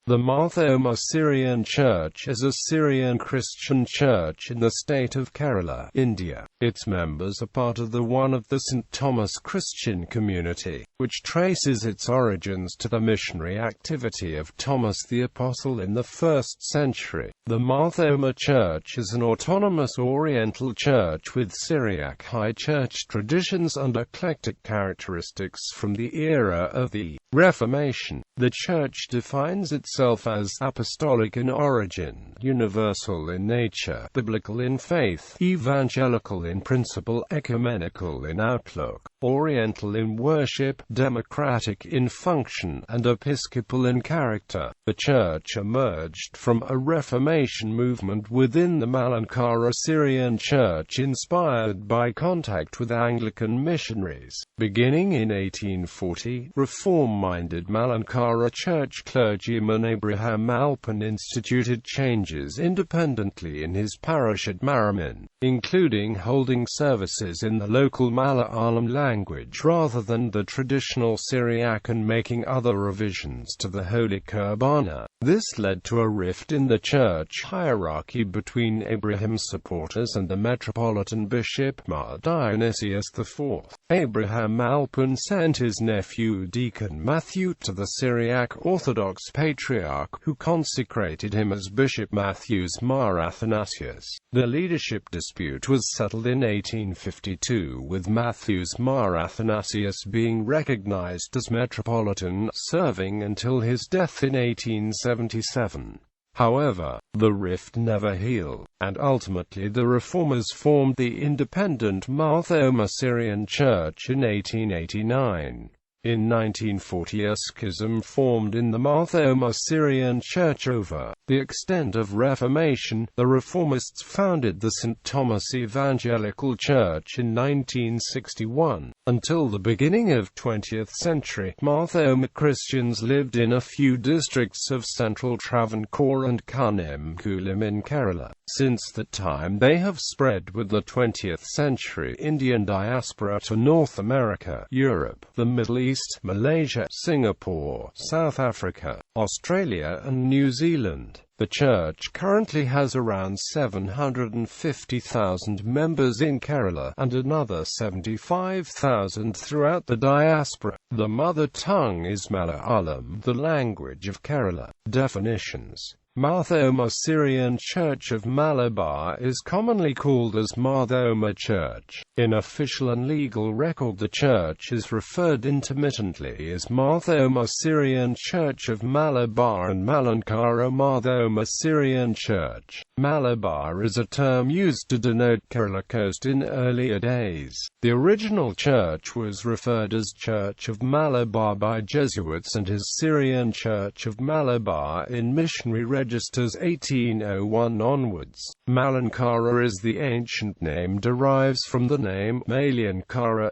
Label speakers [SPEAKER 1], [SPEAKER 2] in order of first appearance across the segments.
[SPEAKER 1] The Mar Thoma Syrian Church is a Syrian Christian church in the state of Kerala, India. Its members are part of one of the St. Thomas Christian community, which traces its origins to the missionary activity of Thomas the Apostle in the 1st century. The Mar Thoma Church is an autonomous Oriental church with Syriac High Church traditions and eclectic characteristics from the era of the Reformation. The Church defines itself as Apostolic in origin, universal in nature, biblical in faith, Evangelical in principle, Ecumenical in outlook, Oriental in worship, democratic in function, and Episcopal in character. The Church emerged from a Reformation movement within the Malankara Syrian Church inspired by contact with Anglican missionaries. Beginning in 1840, Reform-minded Malankara Church clergyman Abraham Alpin instituted changes independently in his parish at Maramin, including holding services in the local Malayalam language rather than the traditional Syriac and making other revisions to the Holy Kurbana. This led to a rift in the church hierarchy between Abraham's supporters and the Metropolitan Bishop Mar Dionysius IV. Abraham Alpin sent his nephew Deacon Matthew to the Syriac Orthodox Patriarch, who consecrated him as Bishop Matthew's Mar Athanasius. The leadership dispute was settled in 1852, with Matthew's Mar Athanasius being recognized as Metropolitan, serving until his death in 1877. However, the rift never healed, and ultimately the Reformers formed the independent Mar Thoma Syrian Church in 1889. In 1940 a schism formed in the Mar Thoma Syrian Church over the extent of Reformation. The Reformists founded the St. Thomas Evangelical Church in 1961. Until the beginning of 20th century, Mar Thoma Christians lived in a few districts of central Travancore and Kulim in Kerala. Since that time they have spread with the 20th century Indian diaspora to North America, Europe, the Middle East, Malaysia, Singapore, South Africa, Australia and New Zealand. The church currently has around 750,000 members in Kerala and another 75,000 throughout the diaspora. The mother tongue is Malayalam, the language of Kerala. Definitions. Mar Thoma Syrian Church of Malabar is commonly called as Mar Thoma Church. In official and legal record the church is referred intermittently as Mar Thoma Syrian Church of Malabar and Malankara Mar Thoma Syrian Church. Malabar is a term used to denote Kerala coast in earlier days. The original church was referred as Church of Malabar by Jesuits and as Syrian Church of Malabar in missionary registers 1801 onwards. Malankara is the ancient name derives from the name Malankara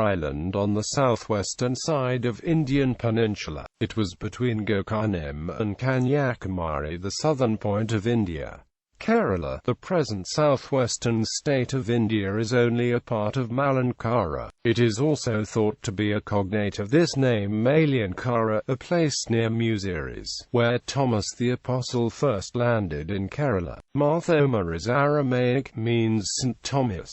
[SPEAKER 1] Island on the southwestern side of Indian Peninsula. It was between Gokarna and Kanyakumari, the southern point of India. Kerala, the present southwestern state of India, is only a part of Malankara. It is also thought to be a cognate of this name Malankara, a place near Muziris, where Thomas the Apostle first landed in Kerala. Mar Thoma is Aramaic, means St. Thomas.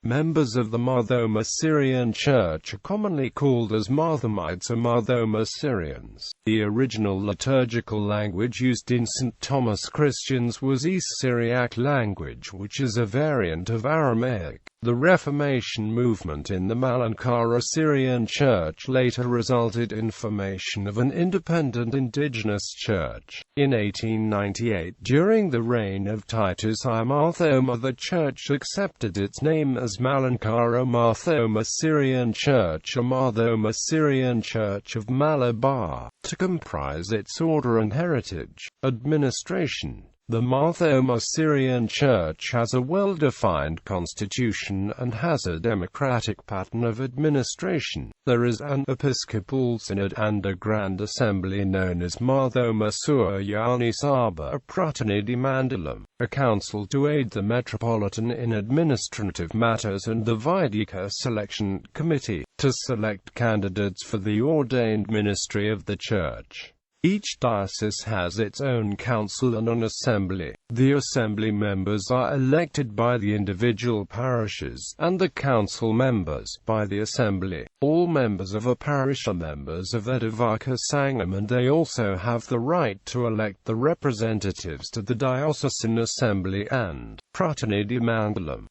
[SPEAKER 1] Members of the Mar Thoma Syrian Church are commonly called as Mar Thomites or Mar Thoma Syrians. The original liturgical language used in St. Thomas Christians was East Syriac language, which is a variant of Aramaic. The Reformation movement in the Malankara Syrian Church later resulted in formation of an independent indigenous church. In 1898, during the reign of Titus I Mar Thoma, the church accepted its name as Malankara Mar Thoma Syrian Church or Mar Thoma Syrian Church of Malabar, to comprise its order and heritage. Administration. The Mar Thoma Syrian Church has a well-defined constitution and has a democratic pattern of administration. There is an Episcopal Synod and a Grand Assembly known as Mar Thoma Syrian Sabha Pratinidhi Mandalam, a council to aid the Metropolitan in administrative matters, and the Vaidika Selection Committee, to select candidates for the ordained ministry of the Church. Each diocese has its own council and an assembly. The assembly members are elected by the individual parishes, and the council members by the assembly. All members of a parish are members of the Devaka Sangam, and they also have the right to elect the representatives to the diocesan assembly and Pratinidhi Mandalam.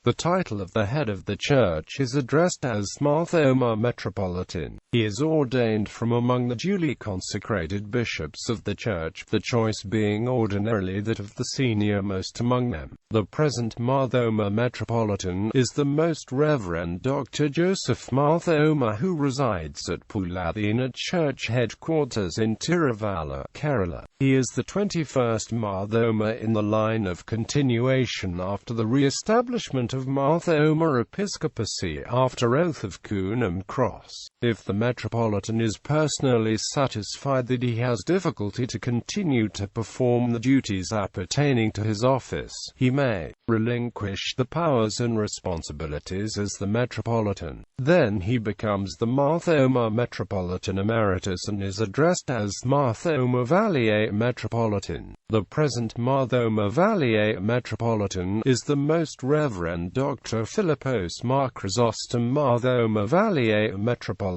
[SPEAKER 1] The title of the head of the church is addressed as Mar Thoma Metropolitan. He is ordained from among the duly consecrated bishops of the church, the choice being ordinarily that of the senior-most among them. The present Mar Thoma Metropolitan is the Most Reverend Dr. Joseph Mar Thoma, who resides at Puladina Church headquarters in Tiruvalla, Kerala. He is the 21st Mar Thoma in the line of continuation after the re-establishment of Mar Thoma Episcopacy after oath of Cunham Cross. If the Metropolitan is personally satisfied that he has difficulty to continue to perform the duties appertaining to his office, he may relinquish the powers and responsibilities as the Metropolitan. Then he becomes the Mar Thoma Metropolitan Emeritus and is addressed as Mar Thoma Valier Metropolitan. The present Mar Thoma Valier Metropolitan is the Most Reverend Dr. Philippos Mar Chrysostom Mar Thoma Valier Metropolitan,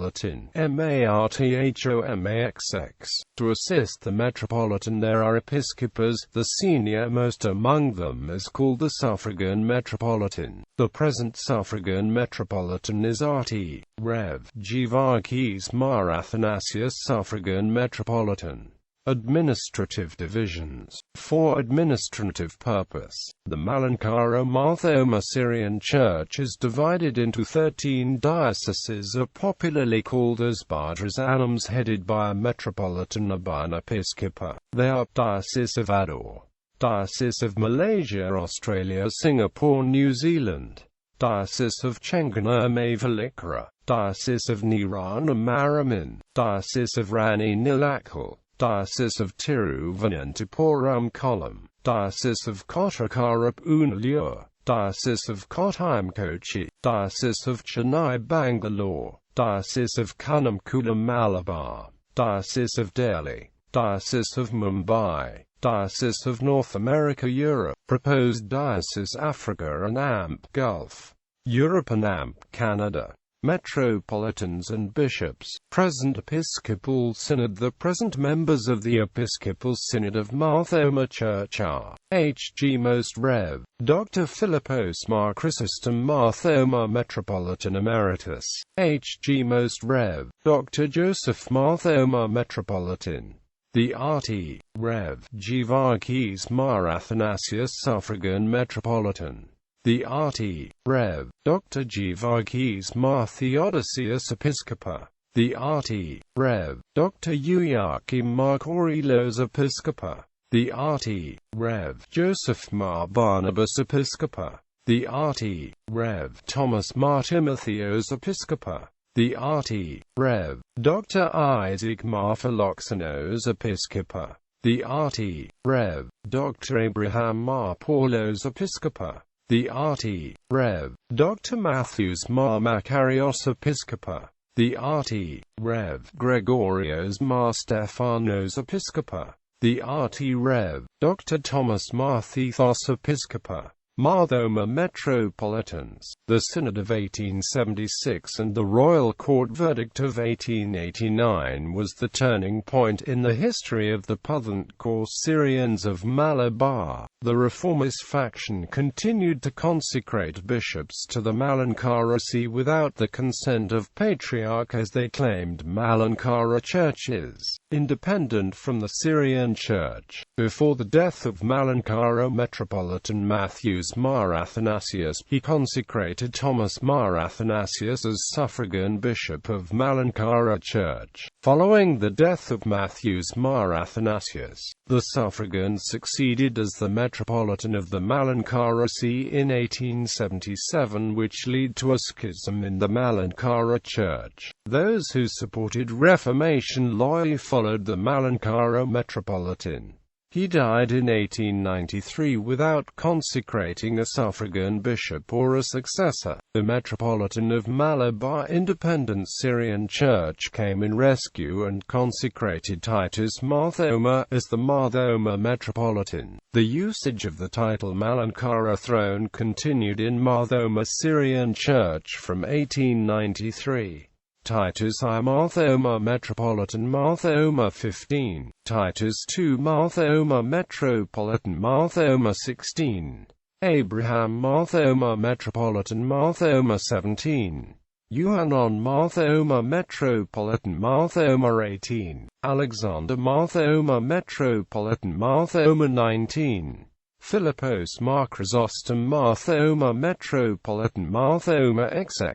[SPEAKER 1] Marthomaxx. To assist the Metropolitan there are Episcopals. The senior most among them is called the Suffragan Metropolitan. The present Suffragan Metropolitan is Rt. Rev. Givarkis Mar Athanasius Suffragan Metropolitan. Administrative divisions. For administrative purpose, the Malankara Mar Thoma Syrian Church is divided into 13 dioceses, are popularly called as Bajrasanams, headed by a Metropolitan or an Episcopal. They are Diocese of Ador, Diocese of Malaysia, Australia, Singapore, New Zealand, Diocese of Chengalmaavalikara, Diocese of Nirana Maraman, Diocese of Rani Nilakal, Diocese of Tiruvananthapuram Kollam, Diocese of Kottakarap Unalur, Diocese of Kottayam Kochi, Diocese of Chennai Bangalore, Diocese of Kunnamkulam Malabar, Diocese of Delhi, Diocese of Mumbai, Diocese of North America Europe, Proposed Diocese Africa and AMP Gulf, Europe and AMP Canada. Metropolitans and bishops. Present Episcopal Synod. The present members of the Episcopal Synod of Mar Thoma Church are H.G. Most Rev. Dr. Philippos Mar Chrysostom Mar Thoma Metropolitan Emeritus, H.G. Most Rev. Dr. Joseph Mar Thoma Metropolitan. The Rt. Rev. Givarkis Mar Athanasius Suffragan Metropolitan. The Rt. Rev. Dr. Givarkis Mar Theodosius Episcopa. The Rt. Rev. Dr. Joachim Mar Korelos Episcopa. The Rt. Rev. Joseph Mar Barnabas Episcopa. The Rt. Rev. Thomas Mar Timotheos Episcopa. The Rt. Rev. Dr. Isaac Mar Philoxenos Episcopa. The Rt. Rev. Dr. Abraham Mar Paulos Episcopa. The Rt. Rev. Dr. Matthews Mar Makarios Episcopa. The Rt. Rev. Gregorios Mar Stephanos Episcopa. The Rt. Rev. Dr. Thomas Mar Thethos Episcopa. Mar Thoma Metropolitans. The Synod of 1876 and the Royal Court verdict of 1889 was the turning point in the history of the Pathantkor Syrians of Malabar. The reformist faction continued to consecrate bishops to the Malankara See without the consent of Patriarch, as they claimed Malankara Church is independent from the Syrian Church. Before the death of Malankara Metropolitan Matthews Mar Athanasius, he consecrated Thomas Mar Athanasius as suffragan bishop of Malankara Church. Following the death of Matthews Mar Athanasius, the suffragan succeeded as the Metropolitan of the Malankara See in 1877, which led to a schism in the Malankara Church. Those who supported Reformation loyally followed the Malankara Metropolitan. He died in 1893 without consecrating a suffragan bishop or a successor. The Metropolitan of Malabar Independent Syrian Church came in rescue and consecrated Titus Mar Thoma as the Mar Thoma Metropolitan. The usage of the title Malankara Throne continued in Mar Thoma Syrian Church from 1893. Titus I Mar Thoma Metropolitan Mar Thoma 15, Titus II Mar Thoma Metropolitan Mar Thoma 16, Abraham Mar Thoma Metropolitan Mar Thoma 17, Yohanan Mar Thoma Metropolitan Mar Thoma 18, Alexander Mar Thoma Metropolitan Mar Thoma 19, Philippos Mar Chrysostom Mar Thoma Metropolitan Mar Thoma XX,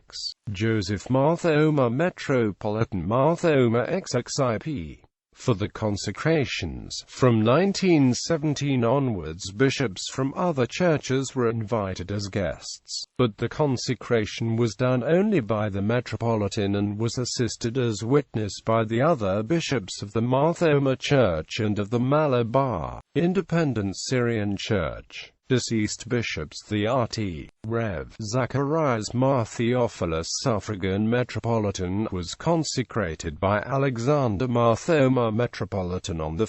[SPEAKER 1] Joseph Mar Thoma Metropolitan Mar Thoma XXIP. For the consecrations, from 1917 onwards bishops from other churches were invited as guests, but the consecration was done only by the Metropolitan and was assisted as witness by the other bishops of the Mar Thoma Church and of the Malabar Independent Syrian Church. Deceased bishops: the RT. Rev. Zacharias Mar Theophilus Suffragan Metropolitan was consecrated by Alexander Mar Thoma Metropolitan on 1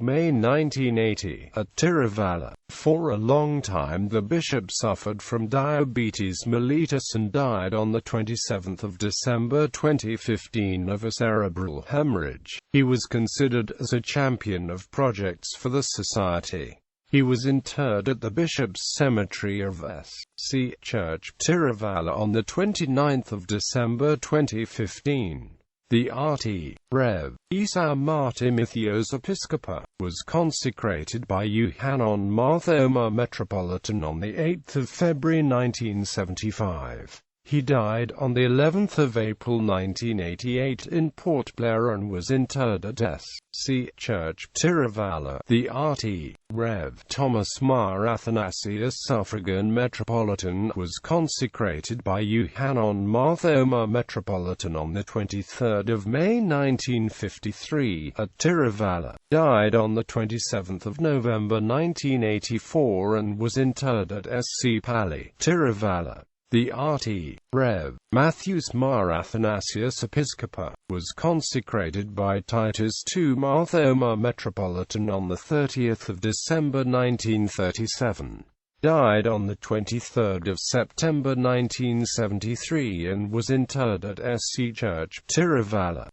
[SPEAKER 1] May 1980 at Tiruvalla. For a long time the bishop suffered from diabetes mellitus and died on 27 December 2015 of a cerebral hemorrhage. He was considered as a champion of projects for the society. He was interred at the Bishop's Cemetery of S.C. Church, Tiruvalla on 29 December 2015. The RT. Rev. Isa Mar Timotheos Episcopal was consecrated by Yohanan Mar Thoma Metropolitan on 8 February 1975. He died on the 11th of April 1988 in Port Blair and was interred at S.C. Church, Tiruvalla. The RT. Rev. Thomas Mar Athanasius Suffragan Metropolitan was consecrated by Yohanan Mar Thoma Metropolitan on the 23rd of May 1953 at Tiruvalla. Died on the 27th of November 1984 and was interred at S.C. Pali, Tiruvalla. The RT. Rev. Matthews Mar Athanasius Episcopal was consecrated by Titus II Mar Thoma Metropolitan on 30 December 1937. Died on 23 September 1973 and was interred at SC Church, Tiruvalla.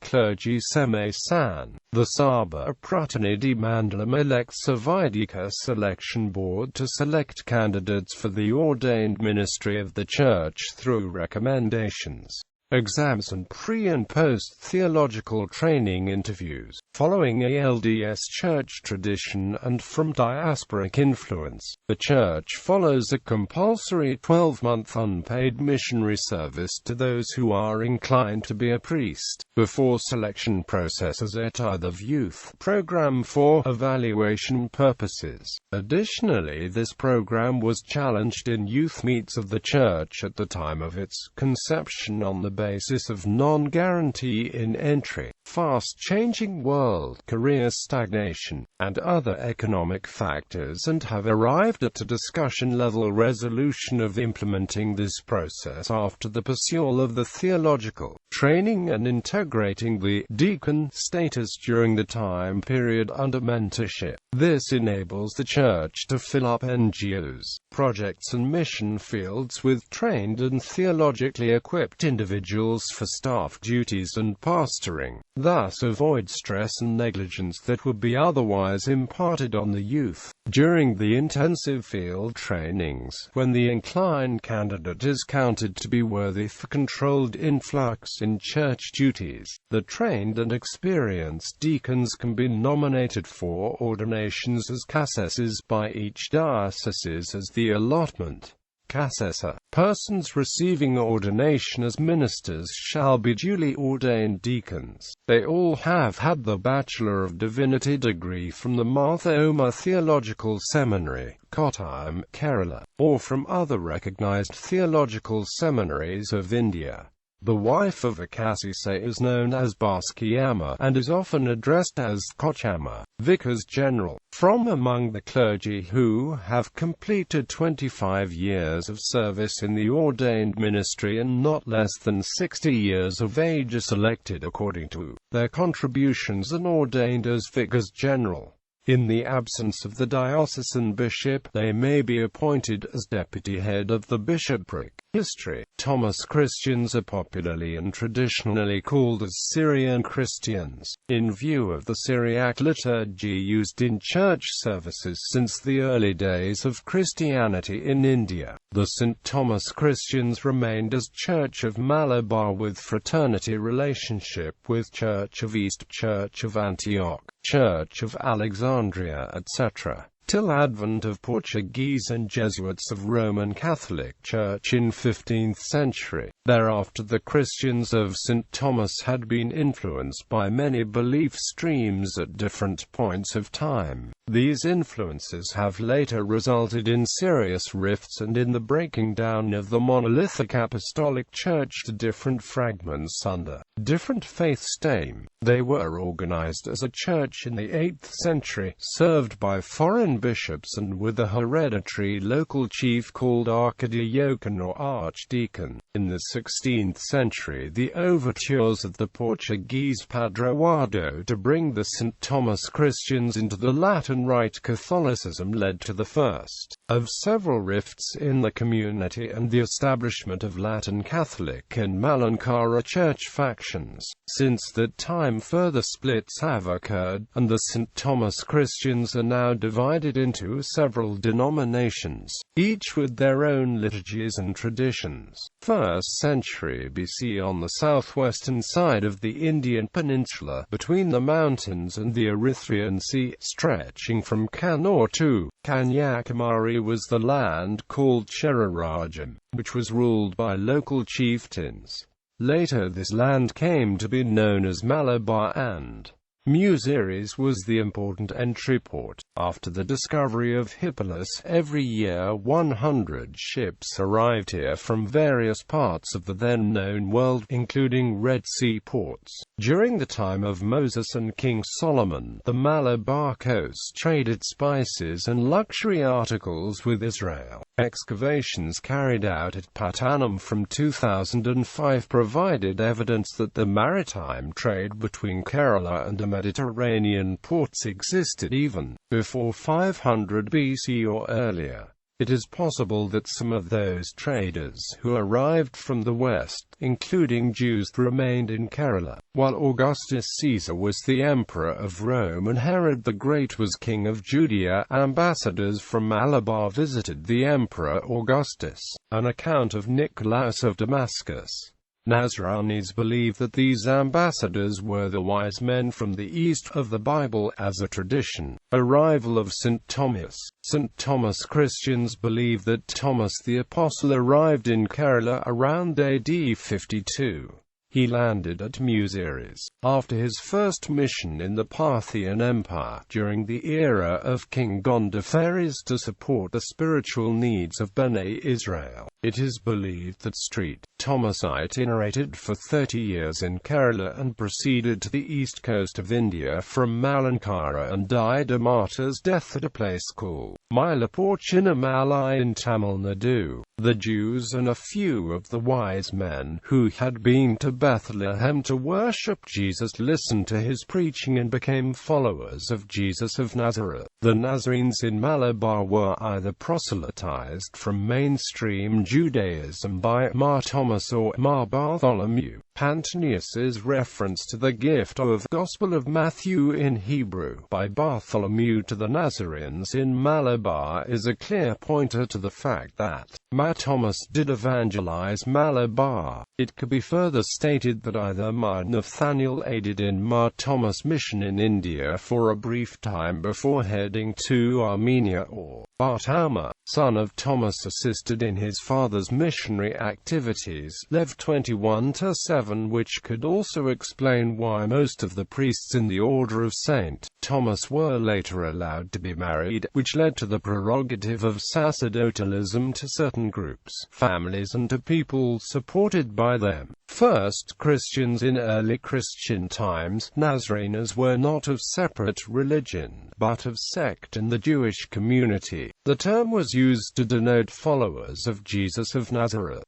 [SPEAKER 1] Clergy Seme San. The Sabha Pratinidhi Mandalam elects a Vaidika selection board to select candidates for the ordained ministry of the Church through recommendations, exams and pre- and post-theological training interviews. Following a LDS Church tradition and from diasporic influence, the Church follows a compulsory 12-month unpaid missionary service to those who are inclined to be a priest, before selection processes at either youth program for evaluation purposes. Additionally, this program was challenged in youth meets of the Church at the time of its conception on the basis of non-guarantee in entry, fast-changing world, career stagnation, and other economic factors, and have arrived at a discussion-level resolution of implementing this process after the pursuit of the theological training and integrating the deacon status during the time period under mentorship. This enables the Church to fill up NGOs, projects and mission fields with trained and theologically equipped individuals for staff duties and pastoring, thus avoid stress and negligence that would be otherwise imparted on the youth. During the intensive field trainings, when the inclined candidate is counted to be worthy for controlled influx in church duties, the trained and experienced deacons can be nominated for ordinations as cassesses by each diocese as the allotment. Cassessa. Persons receiving ordination as ministers shall be duly ordained deacons. They all have had the Bachelor of Divinity degree from the Mar Thoma Theological Seminary, Kottayam, Kerala, or from other recognized theological seminaries of India. The wife of a cacique is known as Basquiama, and is often addressed as Kochama, Vicars General. From among the clergy who have completed 25 years of service in the ordained ministry and not less than 60 years of age are selected according to their contributions and ordained as Vicars General. In the absence of the diocesan bishop, they may be appointed as deputy head of the bishopric. History. Thomas Christians are popularly and traditionally called as Syrian Christians, in view of the Syriac liturgy used in church services since the early days of Christianity in India. The St. Thomas Christians remained as Church of Malabar with fraternity relationship with Church of East, Church of Antioch, Church of Alexandria, etc., till advent of Portuguese and Jesuits of Roman Catholic Church in 15th century. Thereafter the Christians of St. Thomas had been influenced by many belief streams at different points of time. These influences have later resulted in serious rifts and in the breaking down of the monolithic Apostolic Church to different fragments under different faith stain. They were organized as a church in the 8th century, served by foreign bishops and with a hereditary local chief called archdeacon or archdeacon. In the 16th century, the overtures of the Portuguese Padroado to bring the St. Thomas Christians into the Latin Rite Catholicism led to the first of several rifts in the community and the establishment of Latin Catholic and Malankara church factions. Since that time further splits have occurred, and the St. Thomas Christians are now divided into several denominations, each with their own liturgies and traditions. 1st century BC, on the southwestern side of the Indian peninsula, between the mountains and the Erythraean Sea, stretching from Kannur to Kanyakumari, was the land called Cherarajam, which was ruled by local chieftains. Later this land came to be known as Malabar, and Muziris was the important entry port. After the discovery of Hippolytus, every year 100 ships arrived here from various parts of the then-known world, including Red Sea ports. During the time of Moses and King Solomon, the Malabar coast traded spices and luxury articles with Israel. Excavations carried out at Patanum from 2005 provided evidence that the maritime trade between Kerala and the Mediterranean ports existed even before 500 BC or earlier. It is possible that some of those traders who arrived from the west, including Jews, remained in Kerala. While Augustus Caesar was the emperor of Rome and Herod the Great was king of Judea, ambassadors from Malabar visited the emperor Augustus. An account of Nicolaus of Damascus. Nazranis believe that these ambassadors were the wise men from the east of the Bible as a tradition. Arrival of St. Thomas. St. Thomas Christians believe that Thomas the Apostle arrived in Kerala around AD 52. He landed at Muziris after his first mission in the Parthian Empire during the era of King Gondophares to support the spiritual needs of Bene Israel. It is believed that St. Thomas itinerated for 30 years in Kerala and proceeded to the east coast of India from Malankara and died a martyr's death at a place called Mylapore Chinnamalai in Tamil Nadu. The Jews and a few of the wise men who had been to Bethlehem to worship Jesus listened to his preaching and became followers of Jesus of Nazareth. The Nazarenes in Malabar were either proselytized from mainstream Judaism by Mar Thomas or Mar Bartholomew. Pantanius's reference to the gift of Gospel of Matthew in Hebrew by Bartholomew to the Nazarenes in Malabar is a clear pointer to the fact that Mar Thomas did evangelize Malabar. It could be further stated that either Mar Nathaniel aided in Mar Thomas' mission in India for a brief time before heading to Armenia, or Barthoma, son of Thomas, assisted in his father's missionary activities. Lev 21-7. 7, which could also explain why most of the priests in the Order of St. Thomas were later allowed to be married, which led to the prerogative of sacerdotalism to certain groups, families and to people supported by them. First Christians in early Christian times, Nazarenes were not of separate religion, but of sect in the Jewish community. The term was used to denote followers of Jesus of Nazareth.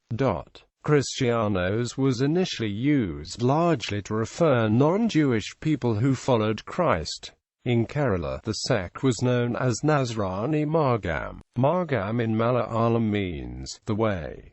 [SPEAKER 1] Christianos was initially used largely to refer non-Jewish people who followed Christ. In Kerala, the sect was known as Nazrani Margam. Margam in Malayalam means the way.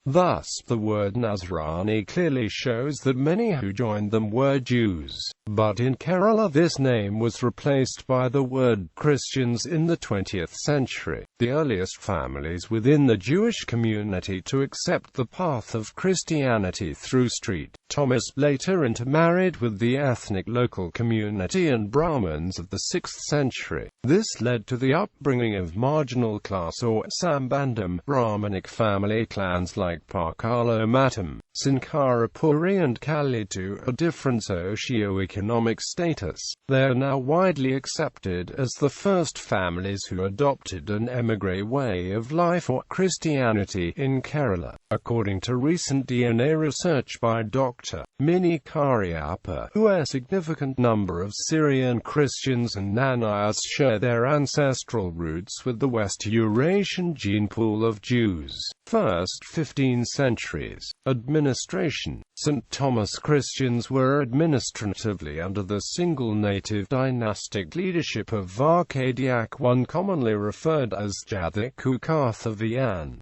[SPEAKER 1] Thus, the word Nazrani clearly shows that many who joined them were Jews. But in Kerala this name was replaced by the word Christians in the 20th century. The earliest families within the Jewish community to accept the path of Christianity through St. Thomas later intermarried with the ethnic local community and Brahmins of the 6th century. This led to the upbringing of marginal class or Sambandam Brahmanic family clans like Pakalo Mattam, Sankarapuri and Kali to a different socio-economic status. They are now widely accepted as the first families who adopted an emigre way of life or Christianity in Kerala. According to recent DNA research by Dr. Mini Karyappa, a significant number of Syrian Christians and Nanayas share their ancestral roots with the West Eurasian gene pool of Jews. First 15 centuries. Administration. St. Thomas Christians were administratively under the single native dynastic leadership of Varkadiak I, commonly referred as Jathiku Karthavian.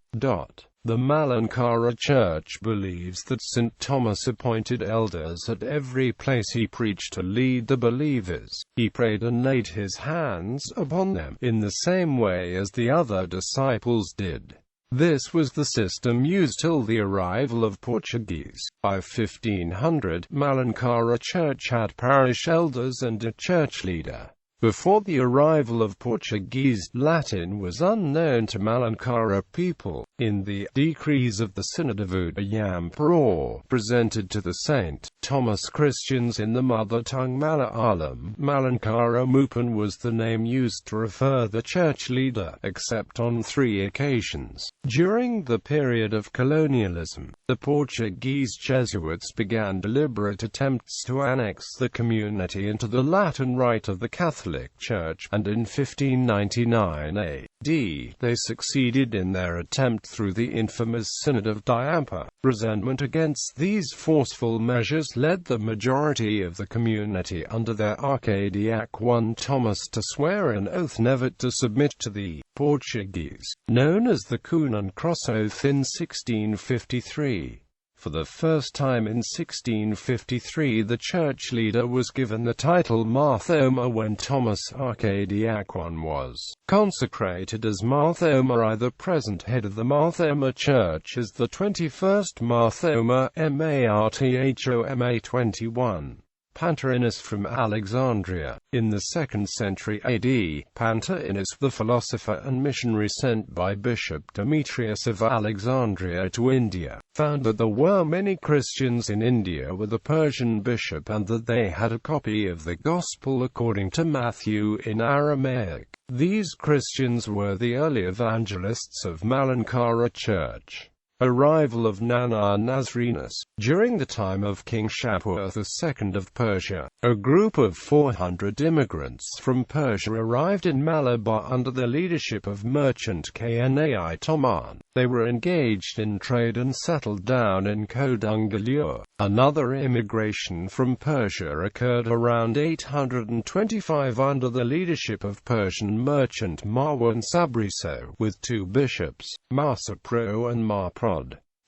[SPEAKER 1] The Malankara Church believes that St. Thomas appointed elders at every place he preached to lead the believers. He prayed and laid his hands upon them, in the same way as the other disciples did. This was the system used till the arrival of Portuguese. By 1500, Malankara Church had parish elders and a church leader. Before the arrival of Portuguese, Latin was unknown to Malankara people. In the Decrees of the Synod of Udayampur, presented to the St. Thomas Christians in the mother tongue Malayalam, Malankara Mupan was the name used to refer the church leader, except on 3 occasions. During the period of colonialism, the Portuguese Jesuits began deliberate attempts to annex the community into the Latin Rite of the Catholic Church, and in 1599 AD, they succeeded in their attempt through the infamous Synod of Diampa. Resentment against these forceful measures led the majority of the community under their Archdiac I Thomas to swear an oath never to submit to the Portuguese, known as the Cunan Cross Oath in 1653. For the first time in 1653 the church leader was given the title Mar Thoma when Thomas Archdiac I was consecrated as Mar Thoma I. The present head of the Mar Thoma Church is the 21st Mar Thoma, Marthoma 21. Pantarinus from Alexandria. In the 2nd century AD, Pantarinus, the philosopher and missionary sent by Bishop Demetrius of Alexandria to India, found that there were many Christians in India with a Persian bishop and that they had a copy of the Gospel according to Matthew in Aramaic. These Christians were the early evangelists of Malankara Church. Arrival of Nana Nazarenes. During the time of King Shapur II of Persia, a group of 400 immigrants from Persia arrived in Malabar under the leadership of merchant Knai Toman. They were engaged in trade and settled down in Kodungalur. Another immigration from Persia occurred around 825 under the leadership of Persian merchant Marwan Sabriso, with 2 bishops, Marsapro and Marprod.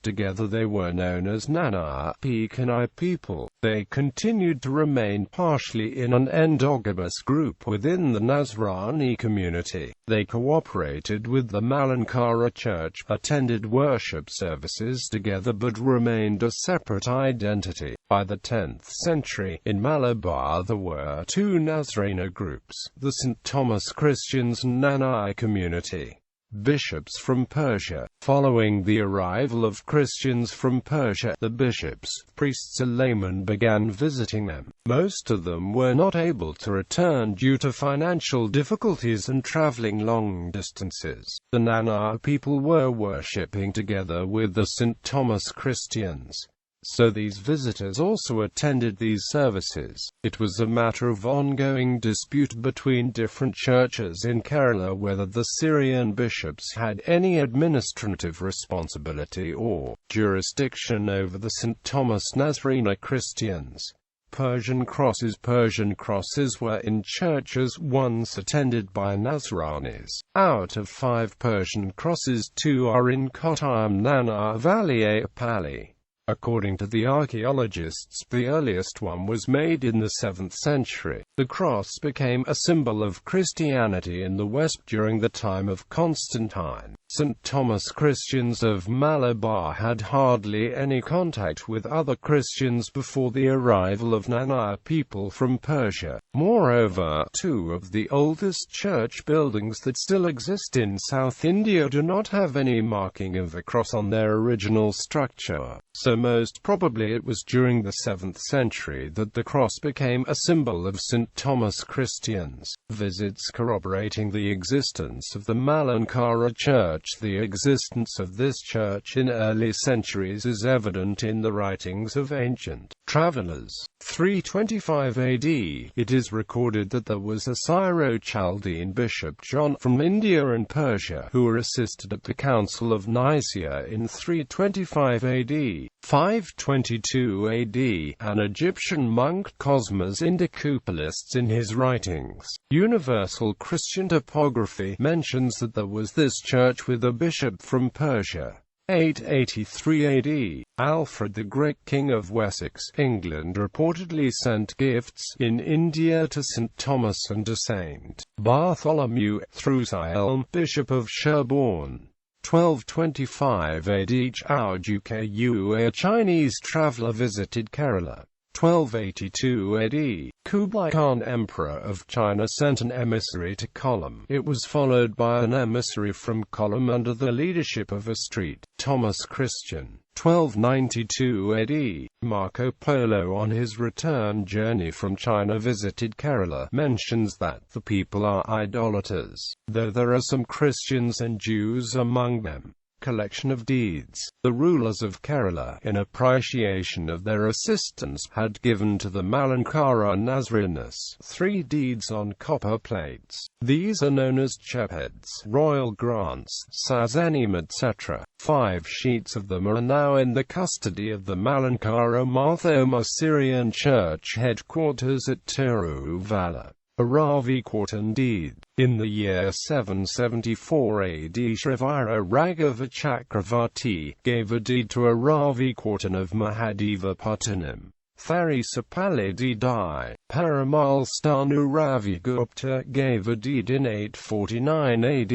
[SPEAKER 1] Together they were known as Nana Pekanai people. They continued to remain partially in an endogamous group within the Nazrani community. They cooperated with the Malankara Church, attended worship services together but remained a separate identity. By the 10th century, in Malabar there were 2 Nazrana groups, the St. Thomas Christians and Nanai community. Bishops from Persia. Following the arrival of Christians from Persia, the bishops, priests and laymen began visiting them. Most of them were not able to return due to financial difficulties and traveling long distances. The Nana people were worshipping together with the St. Thomas Christians, so these visitors also attended these services. It was a matter of ongoing dispute between different churches in Kerala whether the Syrian bishops had any administrative responsibility or jurisdiction over the St. Thomas Nazarene Christians. Persian Crosses. Persian Crosses were in churches once attended by Nazranis. Out of 5 Persian Crosses, 2 are in Kottayam Nana Valley Pali. According to the archaeologists, the earliest one was made in the 7th century. The cross became a symbol of Christianity in the West during the time of Constantine. St. Thomas Christians of Malabar had hardly any contact with other Christians before the arrival of Nana people from Persia. Moreover, 2 of the oldest church buildings that still exist in South India do not have any marking of the cross on their original structure. So most probably it was during the 7th century that the cross became a symbol of St. Thomas Christians. Visits corroborating the existence of the Malankara Church. The existence of this church in early centuries is evident in the writings of ancient travelers. 325 AD, it is recorded that there was a Syro-Chaldean bishop John from India and Persia who assisted at the Council of Nicaea in 325 AD. 522 AD, an Egyptian monk Cosmas Indicopoulos in his writings, Universal Christian Topography, mentions that there was this church with a bishop from Persia. 883 AD, Alfred the Great, King of Wessex, England, reportedly sent gifts in India to St. Thomas and to St. Bartholomew, through Sielm, Bishop of Sherborne. 1225 AD, Zhao Jukyu, a Chinese traveller, visited Kerala. 1282 AD, Kublai Khan, Emperor of China, sent an emissary to Kollam. It was followed by an emissary from Kollam under the leadership of a St. Thomas Christian. 1292 AD, Marco Polo on his return journey from China visited Kerala, mentions that the people are idolaters, though there are some Christians and Jews among them. Collection of deeds. The rulers of Kerala, in appreciation of their assistance, had given to the Malankara Nazarenes 3 deeds on copper plates. These are known as chepeds, royal grants, sazanim, etc. 5 sheets of them are now in the custody of the Malankara Mar Thoma Syrian Church headquarters at Tiruvalla. A Ravi Quartan deed. In the year 774 AD, Shrivira Raghava Chakravarti gave a deed to a Ravi Quartan of Mahadeva Pattanam. Tharisapalli Di. Paramal Stanu Ravi Gupta gave a deed in 849 AD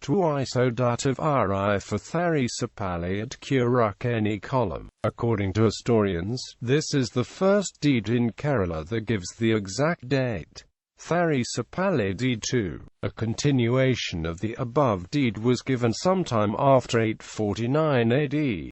[SPEAKER 1] to Isodat of Ri for Tharisapalli at Kurakeni Kollam. According to historians, this is the first deed in Kerala that gives the exact date. Tharisapalli D2. A continuation of the above deed was given sometime after 849 AD.